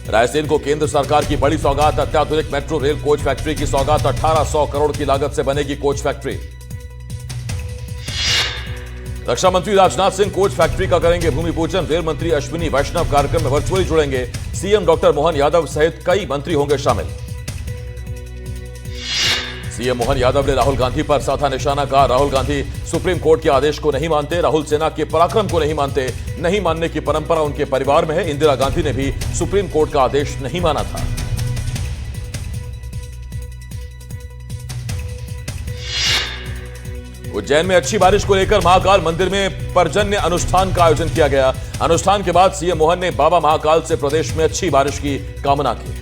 रायसेन को केंद्र सरकार की बड़ी सौगात, अत्याधुनिक मेट्रो रेल कोच फैक्ट्री की सौगात। 1800 करोड़ की लागत से बनेगी कोच फैक्ट्री। रक्षा मंत्री राजनाथ सिंह कोच फैक्ट्री का करेंगे भूमि पूजन। रेल मंत्री अश्विनी वैष्णव कार्यक्रम में वर्चुअली जुड़ेंगे। सीएम डॉक्टर मोहन यादव सहित कई मंत्री होंगे शामिल। सीएम मोहन यादव ने राहुल गांधी पर साधा निशाना, कहा राहुल गांधी सुप्रीम कोर्ट के आदेश को नहीं मानते, राहुल सेना के पराक्रम को नहीं मानते। नहीं मानने की परंपरा उनके परिवार में है। इंदिरा गांधी ने भी सुप्रीम कोर्ट का आदेश नहीं माना था। उज्जैन में अच्छी बारिश को लेकर महाकाल मंदिर में पर्जन्य अनुष्ठान का आयोजन किया गया। अनुष्ठान के बाद सीएम मोहन ने बाबा महाकाल से प्रदेश में अच्छी बारिश की कामना की।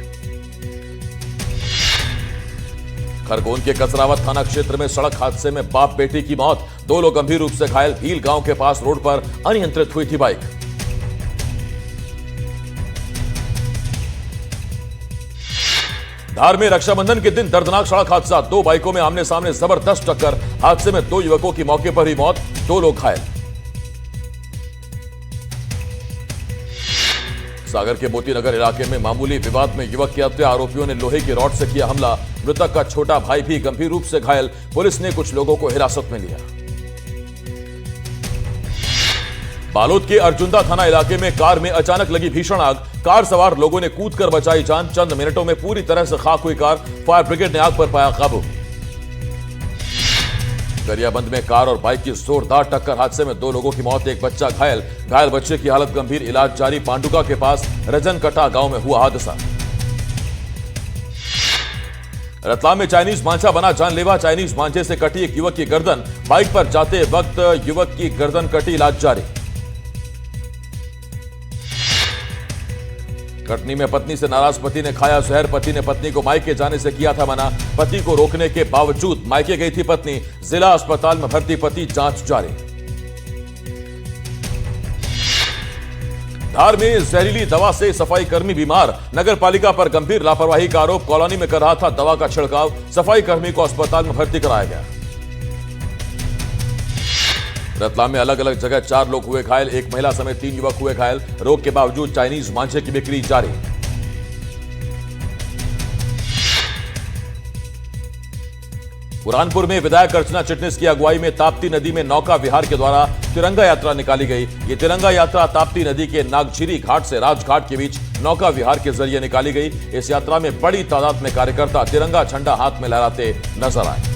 खरगोन के कसरावत थाना क्षेत्र में सड़क हादसे में बाप बेटी की मौत, 2 लोग गंभीर रूप से घायल। भील गांव के पास रोड पर अनियंत्रित हुई थी बाइक। धार में रक्षाबंधन के दिन दर्दनाक सड़क हादसा, 2 बाइकों में आमने सामने जबरदस्त टक्कर। हादसे में 2 युवकों की मौके पर ही मौत, 2 लोग घायल। सागर के मोतीनगर इलाके में मामूली विवाद में युवक की हत्या, आरोपियों ने लोहे की रॉड से किया हमला। मृतक का छोटा भाई भी गंभीर रूप से घायल। पुलिस ने कुछ लोगों को हिरासत में लिया। बालोद के अर्जुंदा थाना इलाके में कार में अचानक लगी भीषण आग। कार सवार लोगों ने कूदकर बचाई जान। चंद मिनटों में पूरी तरह से खाक हुई कार। फायर ब्रिगेड ने आग पर पाया काबू। गरियाबंद में कार और बाइक की जोरदार टक्कर, हादसे में 2 लोगों की मौत, 1 बच्चा घायल। घायल बच्चे की हालत गंभीर, इलाज जारी। पांडुका के पास रजनकटा गांव में हुआ हादसा। रतलाम में चाइनीज मांझा बना जानलेवा, चाइनीज मांझे से कटी एक युवक की गर्दन। बाइक पर जाते वक्त युवक की गर्दन कटी, इलाज जारी। कटनी में पत्नी से नाराज पति ने खाया जहर, पति ने पत्नी को मायके जाने से किया था मना। पति को रोकने के बावजूद मायके गई थी पत्नी। जिला अस्पताल में भर्ती पति, जांच जारी। धार में जहरीली दवा से सफाई कर्मी बीमार, नगर पालिका पर गंभीर लापरवाही का आरोप। कॉलोनी में कर रहा था दवा का छिड़काव, सफाई कर्मी को अस्पताल में भर्ती कराया गया। रतलाम में अलग अलग जगह 4 लोग हुए घायल, 1 महिला समेत 3 युवक हुए घायल। रोक के बावजूद चाइनीज मांझे की बिक्री जारी। बुरहानपुर में विधायक अर्चना चिटनिस की अगुवाई में ताप्ती नदी में नौका विहार के द्वारा तिरंगा यात्रा निकाली गई। ये तिरंगा यात्रा ताप्ती नदी के नागझीरी घाट से राजघाट के बीच नौका विहार के जरिए निकाली गई। इस यात्रा में बड़ी तादाद में कार्यकर्ता तिरंगा झंडा हाथ में लहराते नजर आए।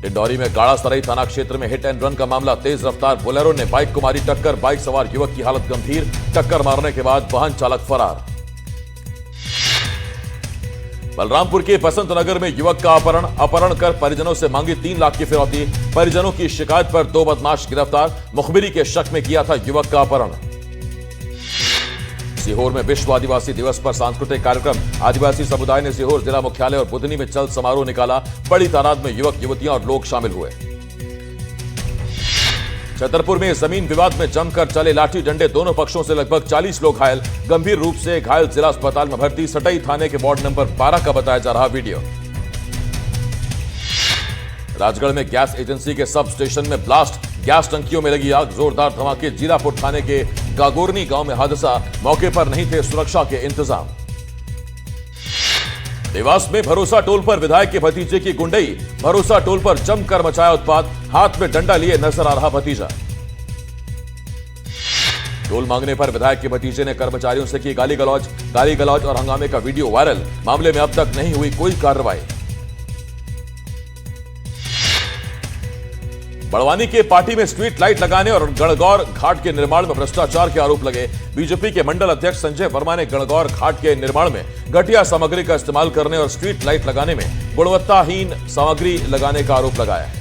डिंडौरी में गाड़ासराई थाना क्षेत्र में हिट एंड रन का मामला, तेज रफ्तार बोलेरो ने बाइक को मारी टक्कर। बाइक सवार युवक की हालत गंभीर, टक्कर मारने के बाद वाहन चालक फरार। बलरामपुर के बसंत नगर में युवक का अपहरण कर परिजनों से मांगी 3 लाख की फिरौती। परिजनों की शिकायत पर 2 बदमाश गिरफ्तार। मुखबिरी के शक में किया था युवक का अपहरण। सीहोर में विश्व आदिवासी दिवस पर सांस्कृतिक कार्यक्रम, आदिवासी समुदाय ने सीहोर जिला मुख्यालय और बुधनी में चल समारोह निकाला। बड़ी तादाद में युवक युवतियां और लोग शामिल हुए। छतरपुर में जमीन विवाद में जमकर चले लाठी डंडे, दोनों पक्षों से लगभग 40 लोग घायल। गंभीर रूप से घायल जिला अस्पताल में भर्ती। सटई थाने के वार्ड नंबर 12 का बताया जा रहा वीडियो। राजगढ़ में गैस एजेंसी के सब स्टेशन में ब्लास्ट, गैस टंकियों में लगी आग। जोरदार धमाके, जीरापुर थाने के गागोरनी गांव में हादसा। मौके पर नहीं थे सुरक्षा के इंतजाम। देवास में भरोसा टोल पर विधायक के भतीजे की गुंडई। भरोसा टोल पर जमकर मचाया उत्पात, हाथ में डंडा लिए नजर आ रहा भतीजा। टोल मांगने पर विधायक के भतीजे ने कर्मचारियों से की गाली गलौज और हंगामे का वीडियो वायरल। मामले में अब तक नहीं हुई कोई कार्रवाई। बड़वानी के पार्टी में स्ट्रीट लाइट लगाने और गणगौर घाट के निर्माण में भ्रष्टाचार के आरोप लगे। बीजेपी के मंडल अध्यक्ष संजय वर्मा ने गणगौर घाट के निर्माण में घटिया सामग्री का इस्तेमाल करने और स्ट्रीट लाइट लगाने में गुणवत्ताहीन सामग्री लगाने का आरोप लगाया है।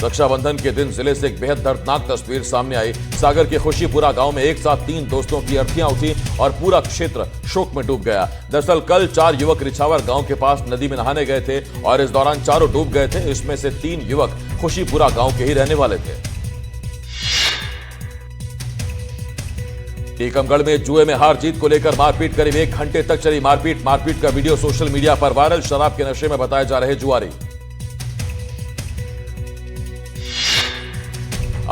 रक्षाबंधन के दिन जिले से एक बेहद दर्दनाक तस्वीर सामने आई। सागर के खुशीपुरा गांव में एक साथ 3 दोस्तों की अर्थियां उठी और पूरा क्षेत्र शोक में डूब गया। दरअसल कल 4 युवक रिछावर गांव के पास नदी में नहाने गए थे और इस दौरान चारों डूब गए थे। इसमें से 3 युवक खुशीपुरा गांव के ही रहने वाले थे। टीकमगढ़ में जुए में हार जीत को लेकर मारपीट, करीब 1 घंटे तक चली मारपीट का वीडियो सोशल मीडिया पर वायरल। शराब के नशे में बताए जा रहे जुआरी।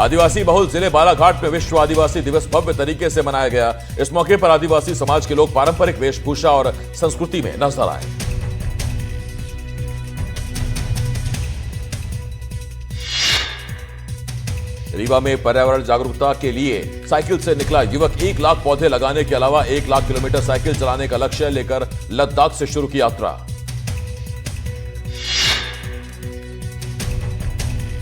आदिवासी बहुल जिले बालाघाट में विश्व आदिवासी दिवस भव्य तरीके से मनाया गया। इस मौके पर आदिवासी समाज के लोग पारंपरिक वेशभूषा और संस्कृति में नजर आए। रीवा में पर्यावरण जागरूकता के लिए साइकिल से निकला युवक 1 लाख पौधे लगाने के अलावा 1 लाख किलोमीटर साइकिल चलाने का लक्ष्य लेकर लद्दाख से शुरू की यात्रा।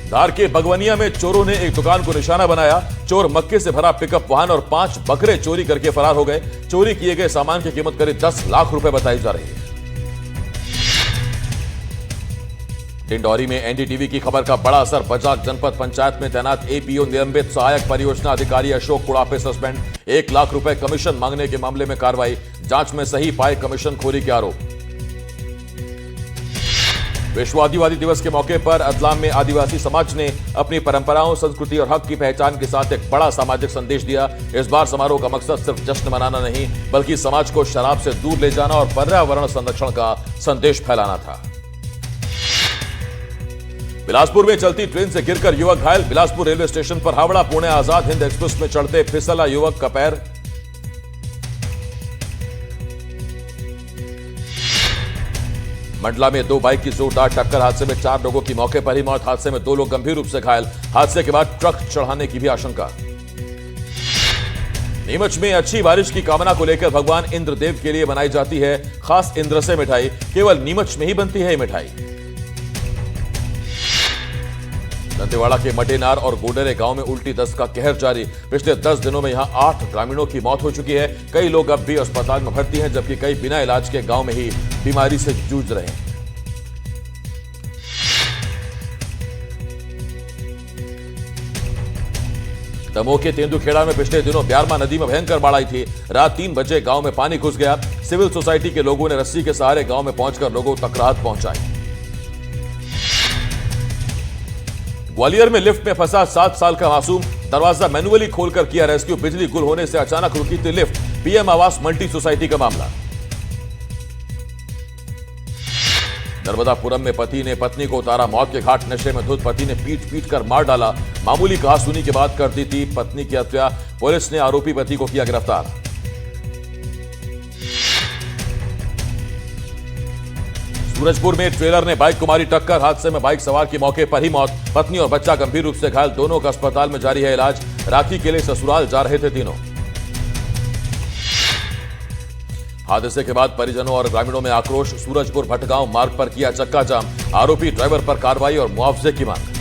धार के बगवनिया में चोरों ने एक दुकान को निशाना बनाया। चोर मक्के से भरा पिकअप वाहन और 5 बकरे चोरी करके फरार हो गए। चोरी किए गए सामान की कीमत करीब 10 लाख रुपए बताई जा रही है। डिंडौरी में एनडीटीवी की खबर का बड़ा असर। बजाज जनपद पंचायत में तैनात एपीओ निलंबित, सहायक परियोजना अधिकारी अशोक कुड़ापे सस्पेंड। 1 लाख रुपए कमीशन मांगने के मामले में कार्रवाई। जांच में सही पाए कमीशनखोरी के आरोप। विश्व आदिवासी दिवस के मौके पर रतलाम में आदिवासी समाज ने अपनी परंपराओं, संस्कृति और हक की पहचान के साथ एक बड़ा सामाजिक संदेश दिया। इस बार समारोह का मकसद सिर्फ जश्न मनाना नहीं, बल्कि समाज को शराब से दूर ले जाना और पर्यावरण संरक्षण का संदेश फैलाना था। बिलासपुर में चलती ट्रेन से गिरकर युवक घायल। बिलासपुर रेलवे स्टेशन पर हावड़ा पुणे आजाद हिंद एक्सप्रेस में चढ़ते फिसला युवक का पैर। मंडला में 2 बाइक की जोरदार टक्कर। हादसे में 4 लोगों की मौके पर ही मौत। हादसे में 2 लोग गंभीर रूप से घायल। हादसे के बाद ट्रक चढ़ाने की भी आशंका। नीमच में अच्छी बारिश की कामना को लेकर भगवान इंद्रदेव के लिए बनाई जाती है खास इंद्र से मिठाई। केवल नीमच में ही बनती है ये मिठाई। दंतेवाड़ा के मटेनार और गोडरे गांव में उल्टी दस्त का कहर जारी। पिछले 10 दिनों में यहां 8 ग्रामीणों की मौत हो चुकी है। कई लोग अब भी अस्पताल में भर्ती हैं, जबकि कई बिना इलाज के गांव में ही बीमारी से जूझ रहे हैं। दमोह के तेंदुखेड़ा में पिछले दिनों ब्यारमा नदी में भयंकर बाढ़ आई थी। रात 3 बजे गांव में पानी घुस गया। सिविल सोसाइटी के लोगों ने रस्सी के सहारे गांव में पहुंचकर लोगों तक राहत पहुंचाई। ग्वालियर में लिफ्ट में फंसा 7 साल का मासूम। दरवाजा मैनुअली खोलकर किया रेस्क्यू। बिजली गुल होने से अचानक रुकी थी लिफ्ट। पीएम आवास मल्टी सोसाइटी का मामला। नर्मदापुरम में पति ने पत्नी को उतारा मौत के घाट। नशे में धुत पति ने पीट कर मार डाला। मामूली कहासुनी के बाद कर दी थी पत्नी की हत्या। पुलिस ने आरोपी पति को किया गिरफ्तार। सूरजपुर में ट्रेलर ने बाइक को मारी टक्कर। हादसे में बाइक सवार की मौके पर ही मौत। पत्नी और बच्चा गंभीर रूप से घायल। दोनों का अस्पताल में जारी है इलाज। राखी के लिए ससुराल जा रहे थे तीनों। हादसे के बाद परिजनों और ग्रामीणों में आक्रोश। सूरजपुर भटगांव मार्ग पर किया चक्का जाम। आरोपी ड्राइवर पर कार्रवाई और मुआवजे की मांग।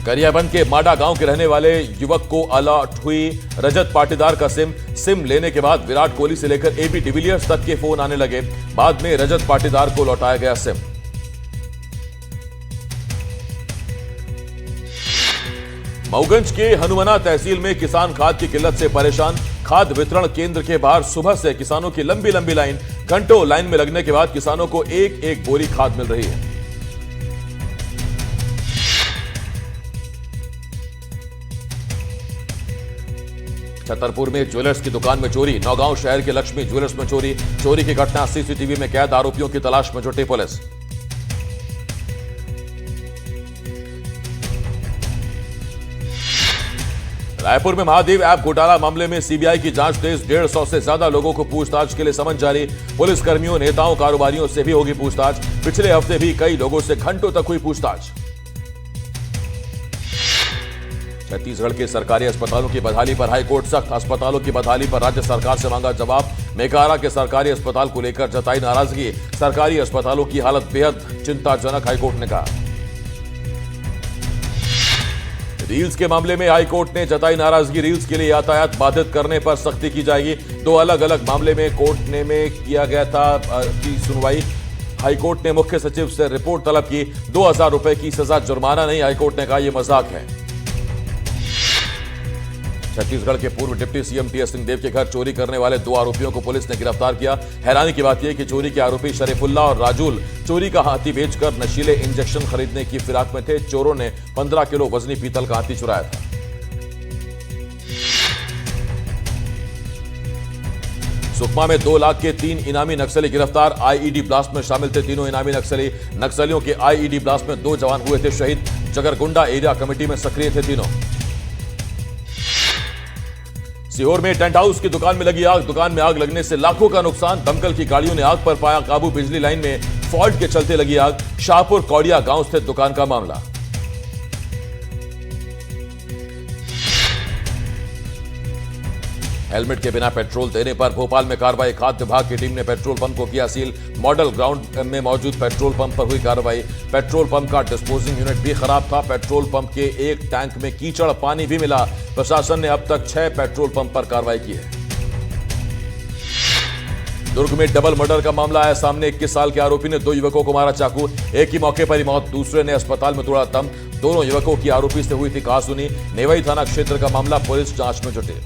गरियाबंद के माडा गांव के रहने वाले युवक को अलॉट हुई रजत पाटीदार का सिम लेने के बाद विराट कोहली से लेकर एबी डिविलियर्स तक के फोन आने लगे। बाद में रजत पाटीदार को लौटाया गया सिम। मऊगंज के हनुमना तहसील में किसान खाद की किल्लत से परेशान। खाद वितरण केंद्र के बाहर सुबह से किसानों की लंबी लंबी लाइन। घंटों लाइन में लगने के बाद किसानों को एक एक बोरी खाद मिल रही है। छतरपुर में ज्वेलर्स की दुकान में चोरी। नौगांव शहर के लक्ष्मी ज्वेलर्स में चोरी की घटना सीसीटीवी में कैद। आरोपियों की तलाश में जुटी पुलिस। रायपुर में महादेव ऐप घोटाला मामले में सीबीआई की जांच तेज। 150 से ज्यादा लोगों को पूछताछ के लिए समन जारी। पुलिस कर्मियों, नेताओं, कारोबारियों से भी होगी पूछताछ। पिछले हफ्ते भी कई लोगों से घंटों तक हुई पूछताछ। छत्तीसगढ़ के सरकारी अस्पतालों की बदहाली पर हाईकोर्ट सख्त। अस्पतालों की बदहाली पर राज्य सरकार से मांगा जवाब। मेकारा के सरकारी अस्पताल को लेकर जताई नाराजगी। सरकारी अस्पतालों की हालत बेहद चिंताजनक, हाईकोर्ट ने कहा। रील्स के मामले में हाईकोर्ट ने जताई नाराजगी। रील्स के लिए यातायात बाधित करने पर सख्ती की जाएगी। 2 अलग अलग मामले में कोर्ट ने में किया गया था की सुनवाई। हाईकोर्ट ने मुख्य सचिव से रिपोर्ट तलब की। 2000 रुपए की सजा, जुर्माना नहीं। हाईकोर्ट ने कहा यह मजाक है। छत्तीसगढ़ के पूर्व डिप्टी सीएम टीएस सिंहदेव के घर चोरी करने वाले 2 आरोपियों को पुलिस ने गिरफ्तार किया। हैरानी की बात यह कि चोरी के आरोपी शरीफुल्ला और राजूल चोरी का हाथी बेचकर नशीले इंजेक्शन खरीदने की फिराक में थे। चोरों ने 15 किलो वजनी पीतल का हाथी चुराया था। सुकमा में 2 लाख के 3 इनामी नक्सली गिरफ्तार। आईईडी ब्लास्ट में शामिल थे तीनों इनामी नक्सली। नक्सलियों के आईईडी ब्लास्ट में 2 जवान हुए थे शहीद। जगरगुंडा एरिया कमेटी में सक्रिय थे तीनों। सीहोर में टेंट हाउस की दुकान में लगी आग। दुकान में आग लगने से लाखों का नुकसान। दमकल की गाड़ियों ने आग पर पाया काबू। बिजली लाइन में फॉल्ट के चलते लगी आग। शाहपुर कौड़िया गांव स्थित दुकान का मामला। हेलमेट के बिना पेट्रोल देने पर भोपाल में कार्रवाई। खाद्य विभाग की टीम ने पेट्रोल पंप को किया सील। मॉडल ग्राउंड में मौजूद पेट्रोल पंप पर हुई कार्रवाई। पेट्रोल पंप का डिस्पोजिंग यूनिट भी खराब था। पेट्रोल पंप के एक टैंक में कीचड़ पानी भी मिला। प्रशासन ने अब तक 6 पेट्रोल पंप पर कार्रवाई की है। दुर्ग में डबल मर्डर का मामला आया सामने। 21 साल के आरोपी ने 2 युवकों को मारा चाकू। एक ही मौके पर ही मौत, दूसरे ने अस्पताल में तोड़ा दम। दोनों युवकों की आरोपी से हुई थी कहासुनी। नेवई थाना क्षेत्र का मामला, पुलिस जांच में जुटी।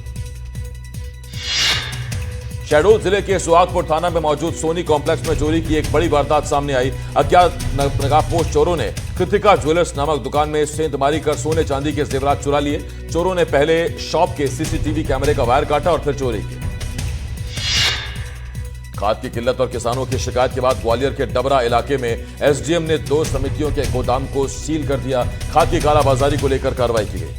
शहडोल जिले के सुहागपुर थाना में मौजूद सोनी कॉम्प्लेक्स में चोरी की एक बड़ी वारदात सामने आई। अज्ञात नकाबपोश चोरों ने कृतिका ज्वेलर्स नामक दुकान में सेंधमारी कर सोने चांदी के जेवरात चुरा लिए। चोरों ने पहले शॉप के सीसीटीवी कैमरे का वायर काटा और फिर चोरी की। खाद की किल्लत और किसानों की शिकायत के बाद ग्वालियर के डबरा इलाके में एसडीएम ने 2 समितियों के गोदाम को सील कर दिया। खाद की कालाबाजारी को लेकर कार्रवाई की गई।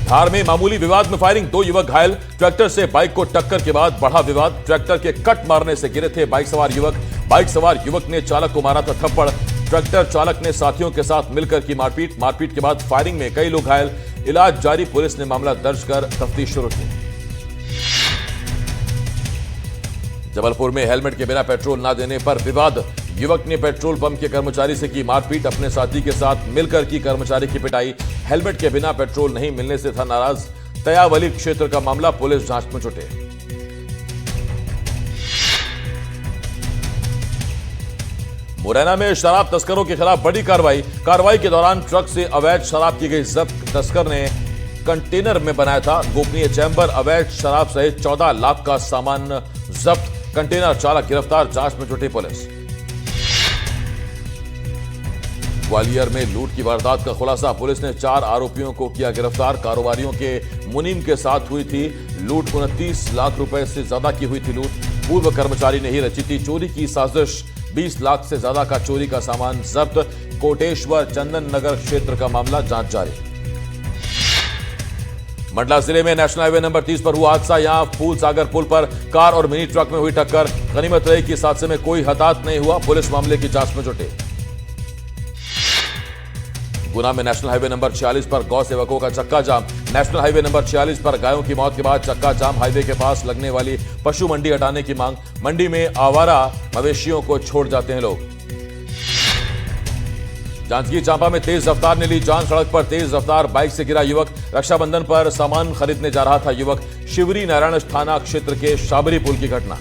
धार में मामूली विवाद में फायरिंग, 2 युवक घायल। ट्रैक्टर से बाइक को टक्कर के बाद बढ़ा विवाद। ट्रैक्टर के कट मारने से गिरे थे बाइक सवार युवक। बाइक सवार युवक ने चालक को मारा था थप्पड़। ट्रैक्टर चालक ने साथियों के साथ मिलकर की मारपीट। मारपीट के बाद फायरिंग में कई लोग घायल। इलाज जारी, पुलिस ने मामला दर्ज कर तफ्तीश शुरू की। जबलपुर में हेलमेट के बिना पेट्रोल न देने पर विवाद। युवक ने पेट्रोल पंप के कर्मचारी से की मारपीट। अपने साथी के साथ मिलकर की कर्मचारी की पिटाई। हेलमेट के बिना पेट्रोल नहीं मिलने से था नाराज। तयावली क्षेत्र का मामला, पुलिस जांच में जुटे। मुरैना में शराब तस्करों के खिलाफ बड़ी कार्रवाई। कार्रवाई के दौरान ट्रक से अवैध शराब की गई जब्त। तस्कर ने कंटेनर में बनाया था गोपनीय चैम्बर। अवैध शराब सहित 14 लाख का सामान जब्त। कंटेनर चालक गिरफ्तार, जांच में जुटी पुलिस। ग्वालियर में लूट की वारदात का खुलासा। पुलिस ने 4 आरोपियों को किया गिरफ्तार। कारोबारियों के मुनीम के साथ हुई थी लूट। 29 लाख रुपए से ज्यादा की हुई थी लूट। पूर्व कर्मचारी ने ही रची थी चोरी की साजिश। 20 लाख से ज्यादा का चोरी का सामान जब्त। कोटेश्वर चंदन नगर क्षेत्र का मामला, जांच जारी। मंडला जिले में नेशनल हाईवे नंबर 30 पर हुआ हादसा। यहां फूल सागर पुल पर कार और मिनी ट्रक में हुई टक्कर। गनीमत रही कि इस हादसे में कोई हताहत नहीं हुआ। पुलिस मामले की जांच में जुटी। गुना में नेशनल हाईवे नंबर 46 पर गौ सेवकों का चक्का जाम। नेशनल हाईवे नंबर 46 पर गायों की मौत के बाद चक्का जाम। हाईवे के पास लगने वाली पशु मंडी हटाने की मांग। मंडी में आवारा मवेशियों को छोड़ जाते हैं लोग। जांजगीर चांपा में तेज रफ्तार ने ली जान। सड़क पर तेज रफ्तार बाइक से गिरा युवक। रक्षाबंधन पर सामान खरीदने जा रहा था युवक। शिवरी नारायण थाना क्षेत्र के शाबरी पुल की घटना।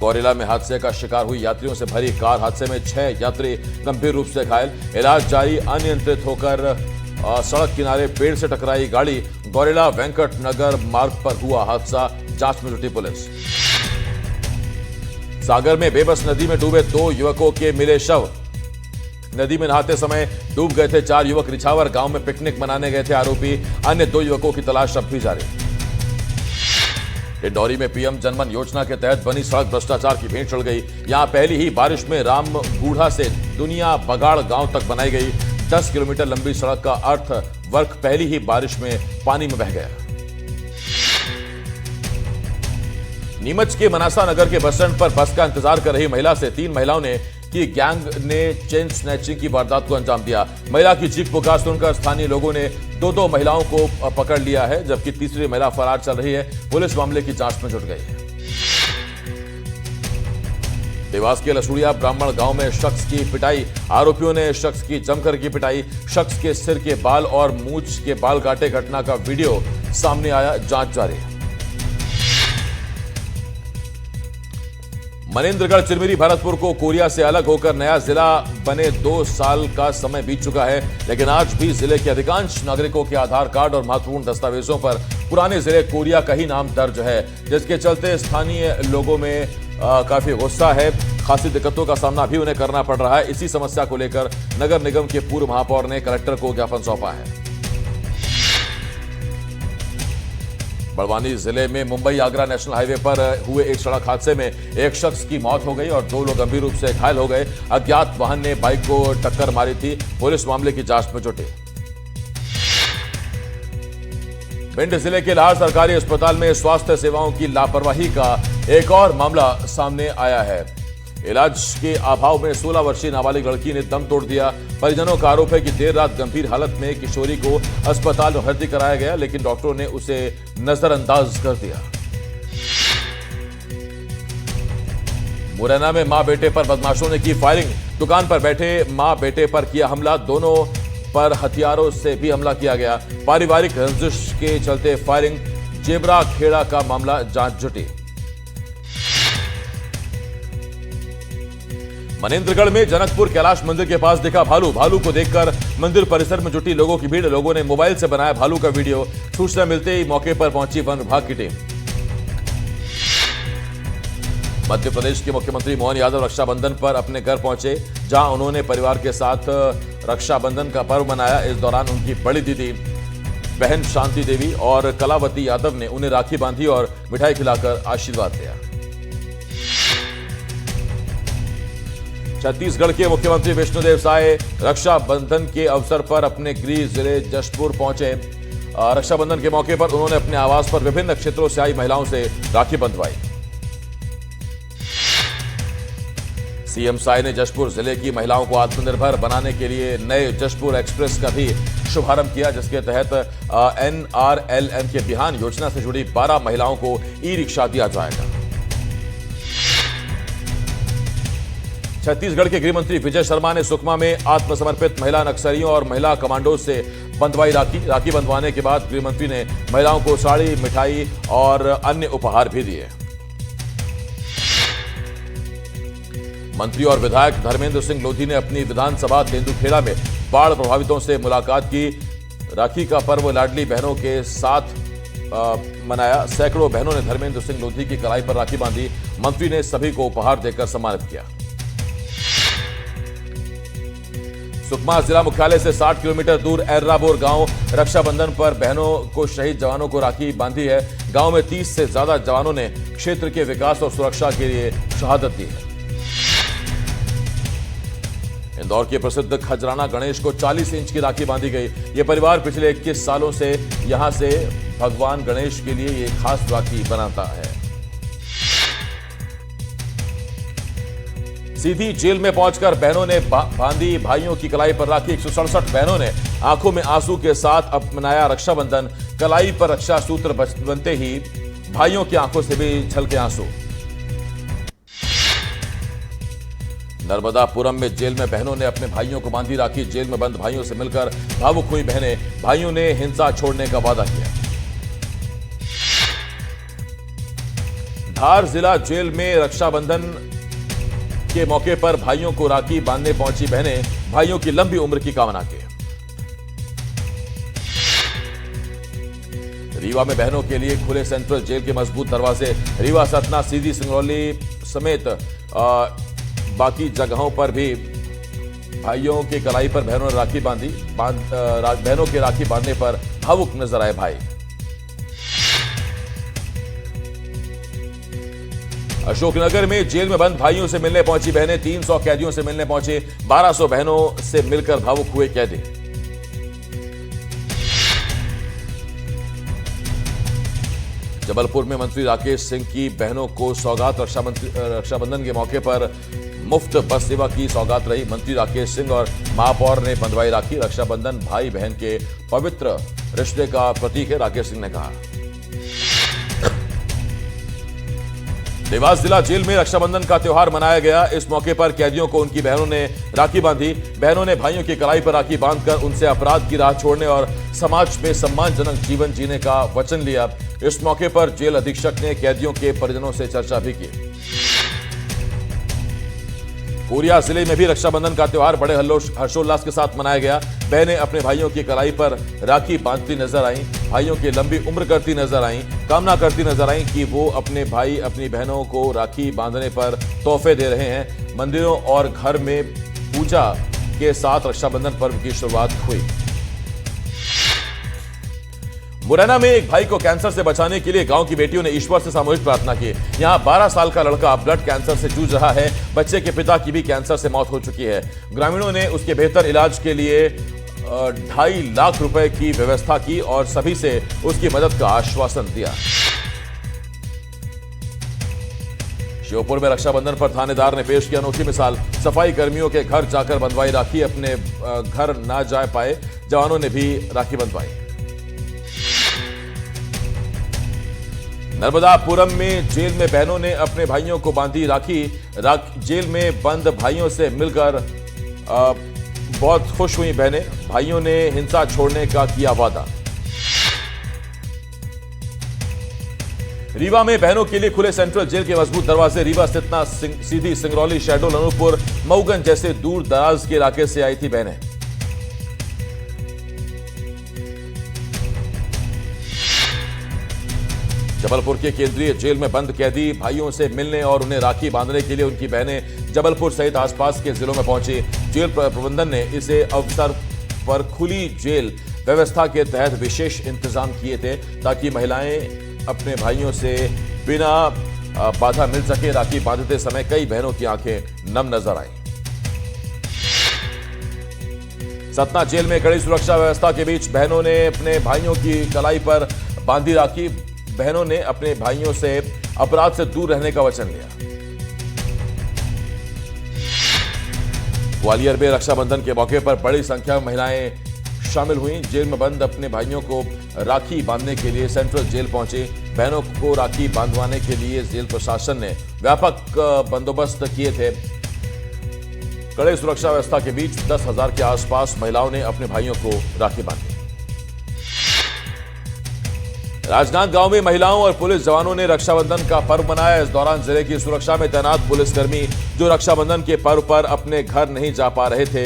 गौरेला में हादसे का शिकार हुई यात्रियों से भरी कार। हादसे में 6 यात्री गंभीर रूप से घायल। इलाज जारी। अनियंत्रित होकर सड़क किनारे पेड़ से टकराई गाड़ी। गौरेला वेंकट नगर मार्ग पर हुआ हादसा, जांच में जुटी पुलिस। सागर में बेबस नदी में डूबे 2 युवकों के मिले शव। नदी में नहाते समय डूब गए थे 4 युवक। रिछावर गांव में पिकनिक मनाने गए थे आरोपी। अन्य 2 युवकों की तलाश अब भी जारी। डिंडौरी में पीएम जनमन योजना के तहत बनी सड़क भ्रष्टाचार की भेंट चढ़ गई। यहां पहली ही बारिश में रामगूढ़ा से दुनिया बगाड़ गांव तक बनाई गई 10 किलोमीटर लंबी सड़क का अर्थ वर्क पहली ही बारिश में पानी में बह गया। नीमच के मनासा नगर के बस स्टैंड पर बस का इंतजार कर रही महिला से 3 महिलाओं ने की गैंग ने चेन स्नैचिंग की वारदात को अंजाम दिया। महिला की चीख पुकार सुनकर स्थानीय लोगों ने 2 महिलाओं को पकड़ लिया है, जबकि तीसरी महिला फरार चल रही है। पुलिस मामले की जांच में जुट गई है। देवास के लसूड़िया ब्राह्मण गांव में शख्स की पिटाई। आरोपियों ने शख्स की जमकर की पिटाई। शख्स के सिर के बाल और मूंछ के बाल काटे। घटना का वीडियो सामने आया, जांच जारी है। मनेंद्रगढ़ चिरमिरी भरतपुर को कोरिया से अलग होकर नया जिला बने 2 साल का समय बीत चुका है, लेकिन आज भी जिले के अधिकांश नागरिकों के आधार कार्ड और महत्वपूर्ण दस्तावेजों पर पुराने जिले कोरिया का ही नाम दर्ज है, जिसके चलते स्थानीय लोगों में काफी गुस्सा है। खासी दिक्कतों का सामना भी उन्हें करना पड़ रहा है। इसी समस्या को लेकर नगर निगम के पूर्व महापौर ने कलेक्टर को ज्ञापन सौंपा है। बड़वानी जिले में मुंबई आगरा नेशनल हाईवे पर हुए एक सड़क हादसे में एक शख्स की मौत हो गई और 2 लोग गंभीर रूप से घायल हो गए। अज्ञात वाहन ने बाइक को टक्कर मारी थी। पुलिस मामले की जांच में जुटी। भिंड जिले के लाहौर सरकारी अस्पताल में स्वास्थ्य सेवाओं की लापरवाही का एक और मामला सामने आया है। इलाज के अभाव में 16 वर्षीय नाबालिग लड़की ने दम तोड़ दिया। परिजनों का आरोप है कि देर रात गंभीर हालत में किशोरी को अस्पताल में भर्ती कराया गया, लेकिन डॉक्टरों ने उसे नजरअंदाज कर दिया। मुरैना में मां बेटे पर बदमाशों ने की फायरिंग। दुकान पर बैठे मां बेटे पर किया हमला। दोनों पर हथियारों से भी हमला किया गया। पारिवारिक रंजिश के चलते फायरिंग। जेबरा खेड़ा का मामला जांच जुटी। मनेंद्रगढ़ में जनकपुर कैलाश मंदिर के पास दिखा भालू। भालू को देखकर मंदिर परिसर में जुटी लोगों की भीड़। लोगों ने मोबाइल से बनाया भालू का वीडियो। सूचना मिलते ही मौके पर पहुंची वन विभाग की टीम। मध्य प्रदेश के मुख्यमंत्री मोहन यादव रक्षाबंधन पर अपने घर पहुंचे, जहां उन्होंने परिवार के साथ रक्षाबंधन का पर्व मनाया। इस दौरान उनकी बड़ी दीदी बहन शांति देवी और कलावती यादव ने उन्हें राखी बांधी और मिठाई खिलाकर आशीर्वाद दिया। छत्तीसगढ़ के मुख्यमंत्री विष्णुदेव साय रक्षाबंधन के अवसर पर अपने गृह जिले जशपुर पहुंचे। रक्षाबंधन के मौके पर उन्होंने अपने आवास पर विभिन्न क्षेत्रों से आई महिलाओं से राखी बंधवाई। सीएम साय ने जशपुर जिले की महिलाओं को आत्मनिर्भर बनाने के लिए नए जशपुर एक्सप्रेस का भी शुभारंभ किया, जिसके तहत NRLM के बिहान योजना से जुड़ी 12 महिलाओं को ई-रिक्शा दिया जाएगा। छत्तीसगढ़ के गृह मंत्री विजय शर्मा ने सुकमा में आत्मसमर्पित महिला नक्सलियों और महिला कमांडो से बंधवाई राखी बंधवाने के बाद गृह मंत्री ने महिलाओं को साड़ी, मिठाई और अन्य उपहार भी दिए। मंत्री और विधायक धर्मेंद्र सिंह लोधी ने अपनी विधानसभा तेंदुखेड़ा में बाढ़ प्रभावितों से मुलाकात की। राखी का पर्व लाडली बहनों के साथ मनाया। सैकड़ों बहनों ने धर्मेंद्र सिंह लोधी की कलाई पर राखी बांधी। मंत्री ने सभी को उपहार देकर सम्मानित किया। सुकमा जिला मुख्यालय से 60 किलोमीटर दूर एर्राबोर गांव रक्षाबंधन पर बहनों को शहीद जवानों को राखी बांधी है। गांव में 30 से ज्यादा जवानों ने क्षेत्र के विकास और सुरक्षा के लिए शहादत दी है। इंदौर के प्रसिद्ध खजराना गणेश को 40 इंच की राखी बांधी गई। ये परिवार पिछले 21 सालों से यहां से भगवान गणेश के लिए ये खास राखी बनाता है। सीधी जेल में पहुंचकर बहनों ने बांधी भाइयों की कलाई पर राखी। 167 बहनों ने आंखों में आंसू के साथ अपनाया रक्षाबंधन। कलाई पर रक्षा सूत्र बनते ही भाइयों की आंखों से भी छलके आंसू। नर्मदापुरम में जेल में बहनों ने अपने भाइयों को बांधी राखी। जेल में बंद भाइयों से मिलकर भावुक हुई बहनें। भाइयों ने हिंसा छोड़ने का वादा किया। धार जिला जेल में रक्षाबंधन के मौके पर भाइयों को राखी बांधने पहुंची बहनें भाइयों की लंबी उम्र की कामना की। रीवा में बहनों के लिए खुले सेंट्रल जेल के मजबूत दरवाजे। रीवा, सतना, सीधी, सिंगरौली समेत बाकी जगहों पर भी भाइयों की कलाई पर बहनों ने राखी बांधी। बहनों के राखी बांधने पर भावुक नजर आए भाई। अशोकनगर में जेल में बंद भाइयों से मिलने पहुंची बहनें। 300 कैदियों से मिलने पहुंचे। 1200 बहनों से मिलकर भावुक हुए कैदी। जबलपुर में मंत्री राकेश सिंह की बहनों को सौगात। रक्षाबंधन के मौके पर मुफ्त बस सेवा की सौगात रही। मंत्री राकेश सिंह और महापौर ने बंधवाई राखी। रक्षाबंधन भाई बहन के पवित्र रिश्ते का प्रतीक है, राकेश सिंह ने कहा। देवास जिला जेल में रक्षाबंधन का त्यौहार मनाया गया। इस मौके पर कैदियों को उनकी बहनों ने राखी बांधी। बहनों ने भाइयों की कलाई पर राखी बांधकर उनसे अपराध की राह छोड़ने और समाज में सम्मानजनक जीवन जीने का वचन लिया। इस मौके पर जेल अधीक्षक ने कैदियों के परिजनों से चर्चा भी की। कोरिया जिले में भी रक्षाबंधन का त्यौहार बड़े हर्षोल्लास के साथ मनाया गया। बहनें अपने भाइयों की कलाई पर राखी बांधती नजर आईं। भाइयों की लंबी उम्र करती नजर आईं। कामना करती नजर आईं कि वो अपने भाई अपनी बहनों को राखी बांधने पर तोहफे दे रहे हैं। मंदिरों और घर में पूजा के साथ रक्षाबंधन पर्व की शुरुआत हुई। मुरैना में एक भाई को कैंसर से बचाने के लिए गांव की बेटियों ने ईश्वर से सामूहिक प्रार्थना की। यहां 12 साल का लड़का ब्लड कैंसर से जूझ रहा है। बच्चे के पिता की भी कैंसर से मौत हो चुकी है। ग्रामीणों ने उसके बेहतर इलाज के लिए 2.5 लाख रुपए की व्यवस्था की और सभी से उसकी मदद का आश्वासन दिया। श्योपुर में रक्षाबंधन पर थानेदार ने पेश किया अनोखी मिसाल। सफाई कर्मियों के घर जाकर बंधवाई राखी। अपने घर ना जा पाए जवानों ने भी राखी बंधवाई। नर्मदापुरम में जेल में बहनों ने अपने भाइयों को बांधी राखी। जेल में बंद भाइयों से मिलकर बहुत खुश हुई बहनें। भाइयों ने हिंसा छोड़ने का किया वादा। रीवा में बहनों के लिए खुले सेंट्रल जेल के मजबूत दरवाजे। रीवा सतना सीधी सिंगरौली शहडोल अनूपपुर मऊगंज जैसे दूर दराज के इलाके से आई थी बहनें। जबलपुर के केंद्रीय जेल में बंद कैदी भाइयों से मिलने और उन्हें राखी बांधने के लिए उनकी बहनें जबलपुर सहित आसपास के जिलों में पहुंची। जेल प्रबंधन ने इसे अवसर पर खुली जेल व्यवस्था के तहत विशेष इंतजाम किए थे ताकि महिलाएं अपने भाइयों से बिना बाधा मिल सके। राखी बांधते समय कई बहनों की आंखें नम नजर आईं। सतना जेल में कड़ी सुरक्षा व्यवस्था के बीच बहनों ने अपने भाइयों की कलाई पर बांधी राखी। बहनों ने अपने भाइयों से अपराध से दूर रहने का वचन लिया। ग्वालियर में रक्षाबंधन के मौके पर बड़ी संख्या में महिलाएं शामिल हुई। जेल में बंद अपने भाइयों को राखी बांधने के लिए सेंट्रल जेल पहुंची। बहनों को राखी बांधवाने के लिए जेल प्रशासन ने व्यापक बंदोबस्त किए थे। कड़े सुरक्षा व्यवस्था के बीच 10,000 के आसपास महिलाओं ने अपने भाइयों को राखी बांधी। राजनांद गांव में महिलाओं और पुलिस जवानों ने रक्षाबंधन का पर्व मनाया। इस दौरान जिले की सुरक्षा में तैनात पुलिसकर्मी जो रक्षाबंधन के पर्व पर अपने घर नहीं जा पा रहे थे,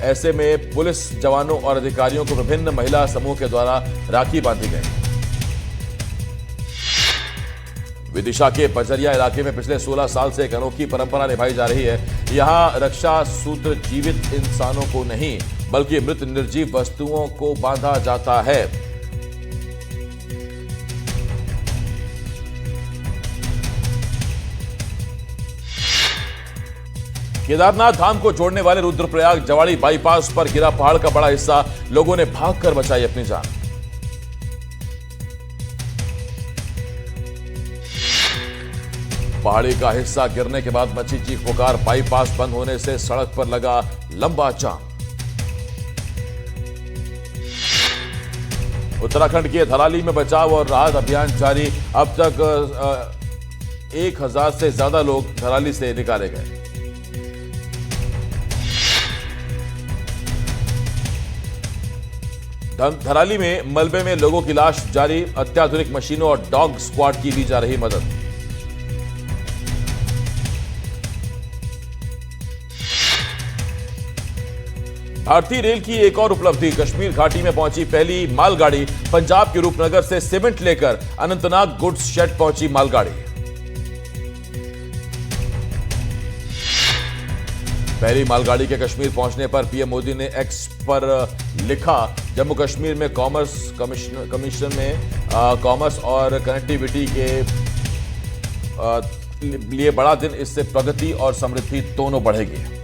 ऐसे में पुलिस जवानों और अधिकारियों को विभिन्न महिला समूह के द्वारा राखी बांधी गई। विदिशा के बजरिया इलाके में पिछले 16 साल से एक अनोखी परंपरा निभाई जा रही है। यहां रक्षा सूत्र जीवित इंसानों को नहीं बल्कि मृत निर्जीव वस्तुओं को बांधा जाता है। केदारनाथ धाम को जोड़ने वाले रुद्रप्रयाग जवाड़ी बाईपास पर गिरा पहाड़ का बड़ा हिस्सा। लोगों ने भागकर बचाई अपनी जान। पहाड़ी का हिस्सा गिरने के बाद मची चीख पुकार। बाईपास बंद होने से सड़क पर लगा लंबा जाम। उत्तराखंड के धराली में बचाव और राहत अभियान जारी। अब तक 1000 से ज्यादा लोग धराली से निकाले गए। धराली में मलबे में लोगों की लाश जारी। अत्याधुनिक मशीनों और डॉग स्क्वाड की दी जा रही मदद। भारतीय रेल की एक और उपलब्धि। कश्मीर घाटी में पहुंची पहली मालगाड़ी। पंजाब के रूपनगर से सीमेंट लेकर अनंतनाग गुड्स शेड पहुंची मालगाड़ी। पहली मालगाड़ी के कश्मीर पहुंचने पर पीएम मोदी ने एक्स पर लिखा, जम्मू कश्मीर में कॉमर्स कमीशन में कॉमर्स और कनेक्टिविटी के लिए बड़ा दिन। इससे प्रगति और समृद्धि दोनों बढ़ेगी।